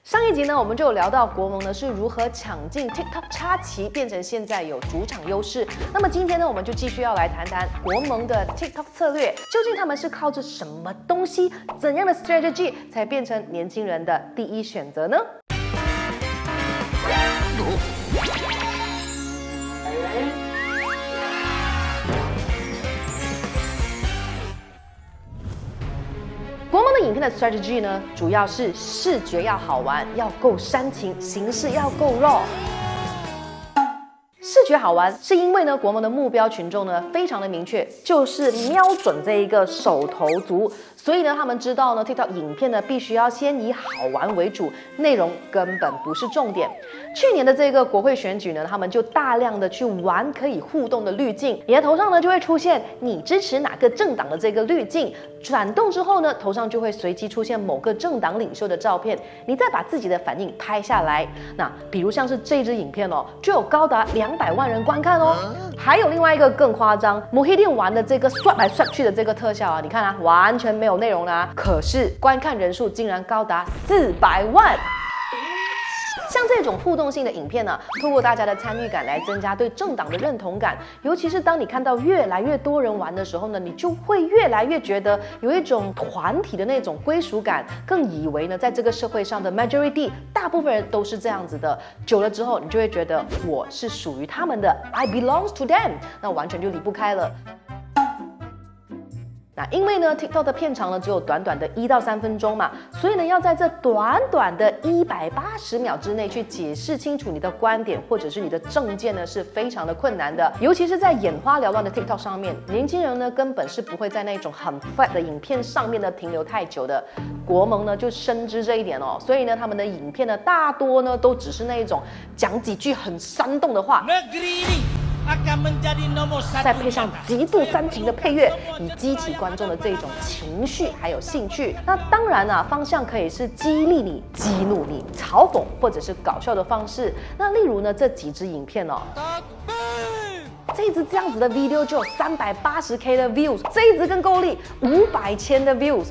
上一集呢，我们就有聊到国盟呢是如何抢进 TikTok 插旗，变成现在有主场优势。那么今天呢，我们就继续要来谈谈国盟的 TikTok 策略，究竟他们是靠着什么东西、怎样的 strategy 才变成年轻人的第一选择呢？国盟的影片的 strategy 呢，主要是视觉要好玩，要够煽情，形式要够 raw。视觉好玩，是因为呢，国盟的目标群众呢非常的明确，就是瞄准这一个手头族，所以呢，他们知道呢 ，TikTok 影片呢必须要先以好玩为主，内容根本不是重点。去年的这个国会选举呢，他们就大量的去玩可以互动的滤镜，你的头上呢就会出现你支持哪个政党的这个滤镜，转动之后呢，头上就会随机出现某个政党领袖的照片，你再把自己的反应拍下来。那比如像是这支影片哦，就有高达200万人观看哦。还有另外一个更夸张，摩黑店玩的这个 swap 来 swap 去的这个特效啊，你看啊，完全没有内容啦，可是观看人数竟然高达400万。像这种互动性的影片呢，透过大家的参与感来增加对政党的认同感，尤其是当你看到越来越多人玩的时候呢，你就会越来越觉得有一种团体的那种归属感，更以为呢，在这个社会上的 majority 大部分人都是这样子的，久了之后你就会觉得我是属于他们的 ，I belongs to them， 那完全就离不开了。那因为呢 ，TikTok 的片长呢只有短短的1到3分钟嘛，所以呢要在这短短的180秒之内去解释清楚你的观点或者是你的政见呢，是非常的困难的。尤其是在眼花缭乱的 TikTok 上面，年轻人呢根本是不会在那种很 flat 的影片上面呢停留太久的。国盟呢就深知这一点哦，所以呢他们的影片呢大多呢都只是那一种讲几句很煽动的话。再配上极度煽情的配乐，以激起观众的这种情绪还有兴趣。那当然啊，方向可以是激励你、激怒你、嘲讽或者是搞笑的方式。那例如呢，这几支影片哦。这一支这样子的 video 就有380K 的 views， 这一支更够力，500千的 views。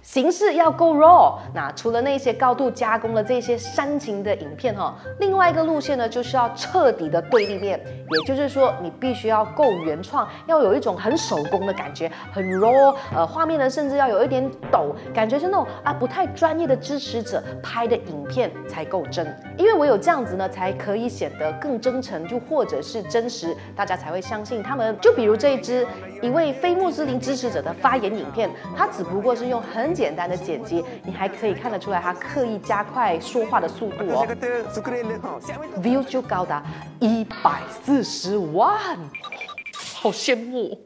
形式要够 raw， 那除了那些高度加工的这些煽情的影片哈，另外一个路线呢，就是要彻底的对立面，也就是说，你必须要够原创，要有一种很手工的感觉，很 raw， 画面呢甚至要有一点抖，感觉是那种不太专业的支持者拍的影片才够真，因为唯有这样子呢，才可以显得更真诚，就或者是真实，大家才会相信他们。就比如这一支一位非穆斯林支持者的发言影片，他只不过是用很简单的剪辑，你还可以看得出来他刻意加快说话的速度哦 ，views 就高达140万，好羡慕。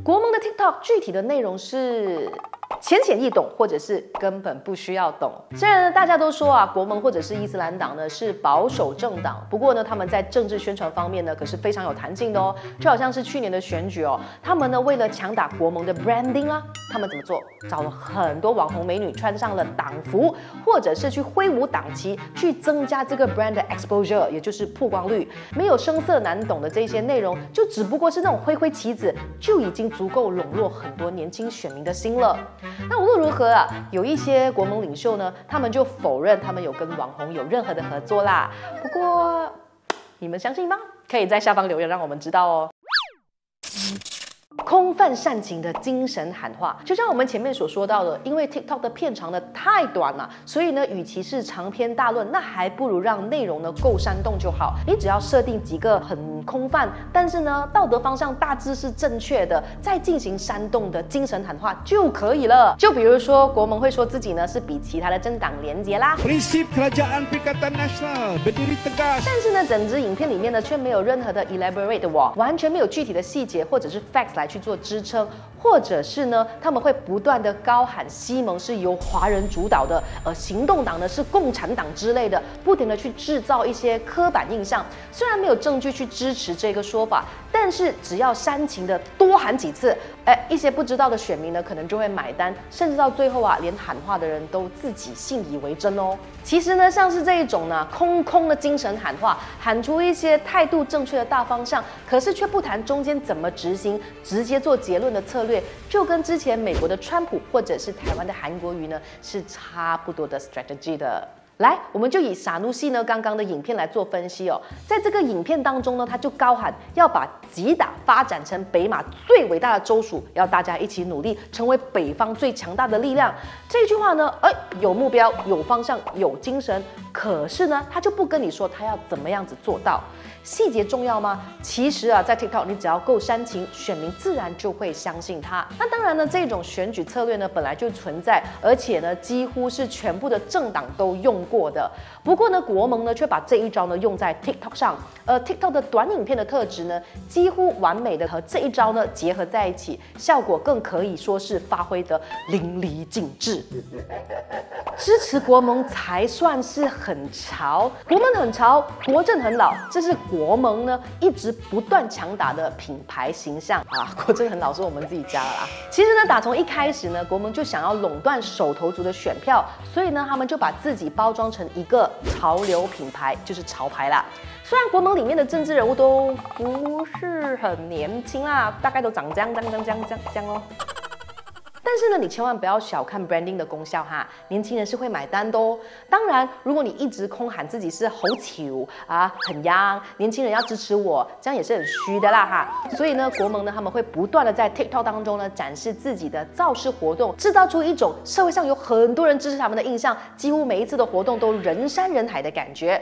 国盟的 TikTok 具体的内容是浅显易懂，或者是根本不需要懂。虽然呢，大家都说啊，国盟或者是伊斯兰党呢是保守政党，不过呢，他们在政治宣传方面呢可是非常有弹性的哦。就好像是去年的选举哦，他们呢为了强打国盟的 branding 啊，他们怎么做？找了很多网红美女穿上了党服，或者是去挥舞党旗，去增加这个 brand 的 exposure， 也就是曝光率。没有生涩难懂的这些内容，就只不过是那种挥挥旗子，就已经足够笼络很多年轻选民的心了。那无论如何啊，有一些国盟领袖呢，他们就否认他们有跟网红有任何的合作啦。不过，你们相信吗？可以在下方留言让我们知道哦。空泛煽情的精神喊话，就像我们前面所说到的，因为 TikTok 的片长呢太短了，所以呢，与其是长篇大论，那还不如让内容呢够煽动就好。你只要设定几个很空泛，但是呢道德方向大致是正确的，再进行煽动的精神喊话就可以了。就比如说，国盟会说自己呢是比其他的政党廉洁啦， Prinsip Kerajaan Perikatan Nasional berdiri tegas， 但是呢，整支影片里面呢却没有任何的 elaborate 完全没有具体的细节或者是 facts 来去做支撑，或者是呢，他们会不断的高喊西蒙是由华人主导的，行动党呢是共产党之类的，不停的去制造一些刻板印象。虽然没有证据去支持这个说法，但是只要煽情的多喊几次，一些不知道的选民呢，可能就会买单，甚至到最后啊，连喊话的人都自己信以为真哦。其实呢，像是这一种呢，空的精神喊话，喊出一些态度正确的大方向，可是却不谈中间怎么执行，直接做结论的策略，就跟之前美国的川普或者是台湾的韩国瑜呢是差不多的 strategy 的。来，我们就以傻努西呢刚刚的影片来做分析哦。在这个影片当中呢，他就高喊要把吉打发展成北马最伟大的州属，要大家一起努力，成为北方最强大的力量。这句话呢，有目标、有方向、有精神。可是呢，他就不跟你说他要怎么样子做到。细节重要吗？其实啊，在 TikTok 你只要够煽情，选民自然就会相信他。那当然呢，这种选举策略呢本来就存在，而且呢几乎是全部的政党都用过的。不过呢，国盟呢却把这一招呢用在 TikTok 上，而 TikTok 的短影片的特质呢几乎完美的和这一招呢结合在一起，效果更可以说是发挥得淋漓尽致。支持国盟才算是很潮，国盟很潮，国政很老，这是国盟呢一直不断强打的品牌形象啊。国政很老是我们自己加的啦。其实呢，打从一开始呢，国盟就想要垄断手头族的选票，所以呢，他们就把自己包装成一个潮流品牌，就是潮牌啦。虽然国盟里面的政治人物都不是很年轻啦，大概都长这样哦。但是呢，你千万不要小看 branding 的功效哈，年轻人是会买单的哦。当然，如果你一直空喊自己是好球啊，很young，年轻人要支持我，这样也是很虚的啦哈。所以呢，国盟呢他们会不断的在 TikTok 当中呢展示自己的造势活动，制造出一种社会上有很多人支持他们的印象，几乎每一次的活动都人山人海的感觉。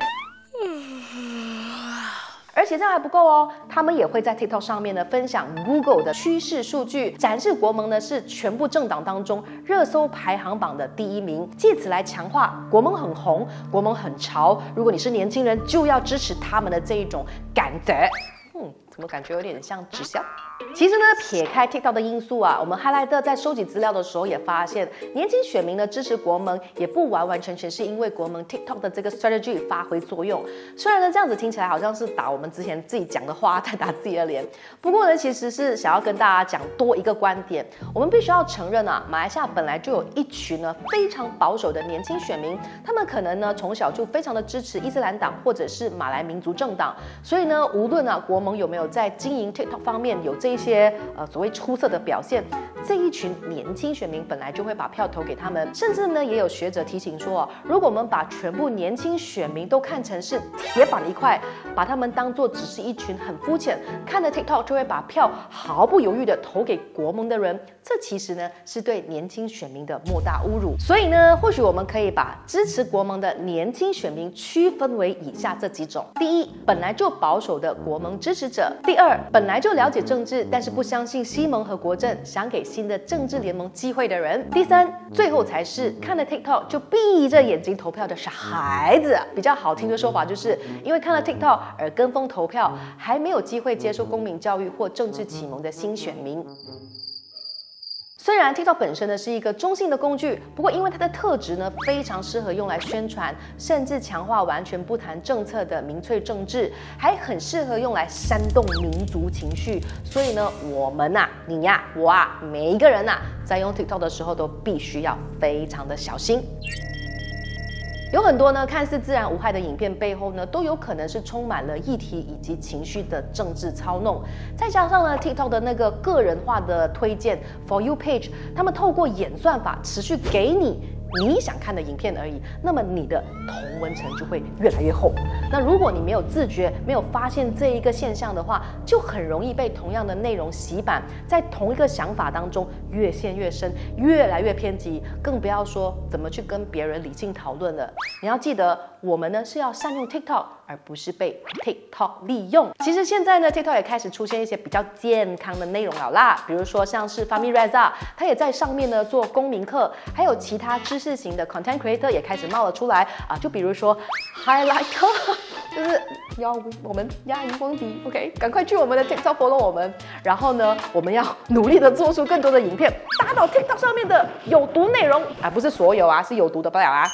而且这样还不够哦，他们也会在 TikTok 上面呢分享 Google 的趋势数据，展示国盟呢是全部政党当中热搜排行榜的第1名，借此来强化国盟很红，国盟很潮。如果你是年轻人，就要支持他们的这一种感觉。怎么感觉有点像直销？其实呢，撇开 TikTok 的因素啊，我们 Highlighter 在收集资料的时候也发现，年轻选民呢支持国盟，也不完完全全是因为国盟 TikTok 的这个 strategy 发挥作用。虽然呢这样子听起来好像是打我们之前自己讲的话在打自己的脸，不过呢其实是想要跟大家讲多一个观点，我们必须要承认啊，马来西亚本来就有一群呢非常保守的年轻选民，他们可能呢从小就非常的支持伊斯兰党或者是马来民族政党，所以呢无论啊国盟有没有在经营 TikTok 方面有这一些所谓出色的表现，这一群年轻选民本来就会把票投给他们。甚至呢，也有学者提醒说，如果我们把全部年轻选民都看成是铁板一块，把他们当作只是一群很肤浅，看了 TikTok 就会把票毫不犹豫的投给国盟的人，这其实呢是对年轻选民的莫大侮辱。所以呢，或许我们可以把支持国盟的年轻选民区分为以下这几种：第一，本来就保守的国盟支持者；第二，本来就了解政治，但是不相信西盟和国政，想给新的政治联盟机会的人；第三，最后才是看了 TikTok 就闭着眼睛投票的傻孩子。比较好听的说法就是因为看了 TikTok 而跟风投票，还没有机会接受公民教育或政治启蒙的新选民。虽然 TikTok 本身呢是一个中性的工具，不过因为它的特质呢非常适合用来宣传，甚至强化完全不谈政策的民粹政治，还很适合用来煽动民族情绪。所以呢，我们啊，你呀，我啊，每一个人啊，在用 TikTok 的时候都必须要非常的小心。有很多呢看似自然无害的影片背后呢，都有可能是充满了议题以及情绪的政治操弄。再加上呢 TikTok 的那个个人化的推荐 For You Page， 他们透过演算法持续给你想看的影片而已，那么你的同温层就会越来越厚。那如果你没有自觉，没有发现这一个现象的话，就很容易被同样的内容洗版，在同一个想法当中越陷越深，越来越偏激，更不要说怎么去跟别人理性讨论了。你要记得，我们呢是要善用 TikTok， 而不是被 TikTok 利用。其实现在呢 TikTok 也开始出现一些比较健康的内容了啦，比如说像是 Fahmi Reza， 他也在上面呢做公民课，还有其他知识型的 content creator 也开始冒了出来啊，就比如说 Highlighter， 就是要我们压荧光笔 ，OK， 赶快去我们的 TikTok follow 我们，然后呢，我们要努力的做出更多的影片，打倒 TikTok 上面的有毒内容啊，不是所有啊，是有毒的不了啊。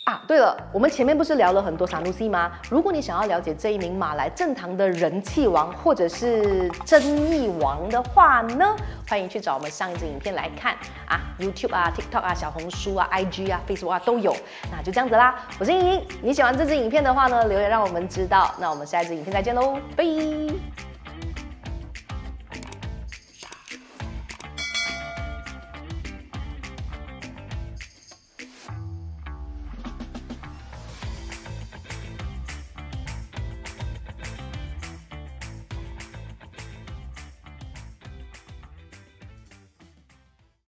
啊，对了，我们前面不是聊了很多傻努西吗？如果你想要了解这一名马来政坛的人气王或者是争议王的话呢，欢迎去找我们上一支影片来看啊 ，YouTube 啊、TikTok 啊、小红书啊、IG 啊、Facebook 啊都有。那就这样子啦，我是莹莹，你喜欢这支影片的话呢，留言让我们知道。那我们下一支影片再见喽，拜。